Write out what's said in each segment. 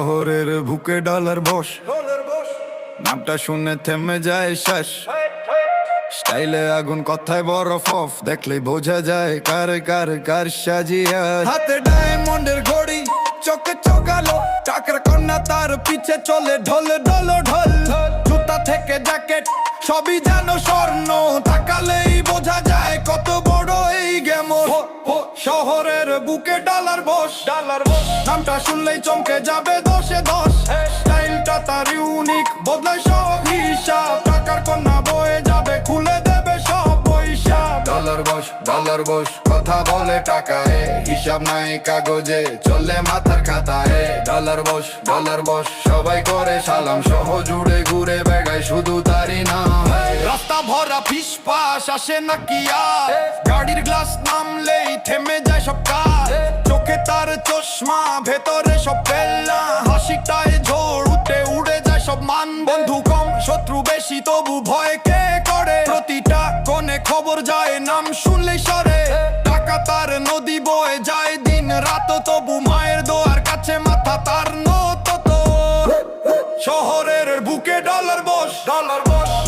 শহরের বুকে ডলার বস, নামটা শুনে থেমে যায় শ্বাস। স্টাইলে আগুন, কথায় বরফ অফ, দেখলেই বোঝা যায় কার কার কার সাজিয়া। হাতে ডায়মন্ডের ঘড়ি, চোখে চোখালো, টাকার কন্যা তার পিছে চলে ঢল ঢল ঢল। জুতা থেকে জ্যাকেট সবই যেন স্বর্ণ, তাকালেই বোঝা যায় কত বড় এই গ্যামর। শহরের বুকে ডলার বস, নামটা শুনলেই চমকে যাবে 10-এ 10। স্টাইলটা তার ইউনিক, বদলায় সব হিসাব। টাকার কন্যা বয়ে যাবে, খুলে দেবে সব পয়সা। ডলার বস, কথা বলে টাকায়, হিসাব নাই কাগজে, চলে মাথার খাতায়। ডলার বস, সবাই করে সালাম, সহ জুড়ে ঘুরে বেড়ায় শুধু তারই নাম। রাস্তা ভরা ফিসফাস, আসে নাকি আর গাড়ির গ্লাস নামলেই থেমে যায় সব কাজ। চোখে তার চশমা, ভেতরে সব পেল্লা, হাসিটায় ঝড় উঠে উড়ে যায় সব মান। বন্ধু কম শত্রু বেশি, তবু ভয় কে করে? প্রতিটা কোণে খবর যায়, নাম শুনলেই সরে। টাকা তার নদী বয়ে যায় দিন রাত, তবু মায়ের দোয়ার কাছে মাথা তার নত। শহরের বুকে ডলার বস,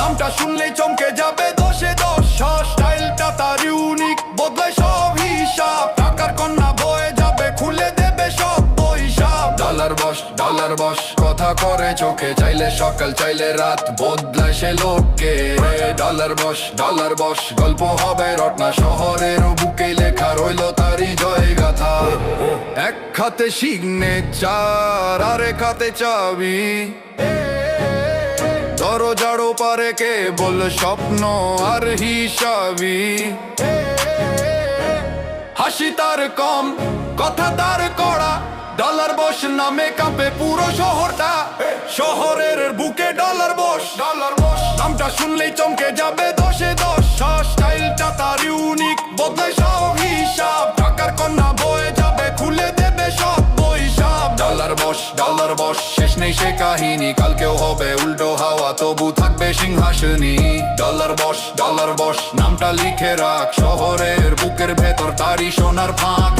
নামটা শুনলেই চমকে যাবে 10-এ 10। স্টাইলটা তার ইউনিক, বদলায় সব হিসাব। টাকার কন্যা বয়ে যাবে, খুলে দেবে সব পয়সা। ডলার বস, কথা করে চোখে, চাইলে সকাল চাইলে রাত, বদলায় সে লোককে। ডলার বস, গল্প হবে রটনা, শহরের বুকে লেখা রইল তারই জয় গাথা। এক হাতে সিগনেচার, আরেক হাতে চাবি, দরজারও পারে কেবল স্বপ্ন আর হিসাবি। হাসি তার কম, কথা তার কড়া, ডলার বস নামে কাঁপে পুরো শহরটা। শহরের বুকে ডলার বস, নামটা শুনলেই চমকে যাবে 10-এ 10। স্টাইলটা তার ইউনিক, বদলায় সব হিসাব। টাকার কন্যা বয়ে যাবে, খুলে দেবে সব পয়সা। ডলার বস, শেষ নেই সে কাহিনী, কালকেও হবে উল্টো হাওয়া, তবু থাকবে সিংহাসনী। ডলার বস, নামটা লিখে রাখ, শহরের বুকের ভেতর তারই সোনার ফাঁক।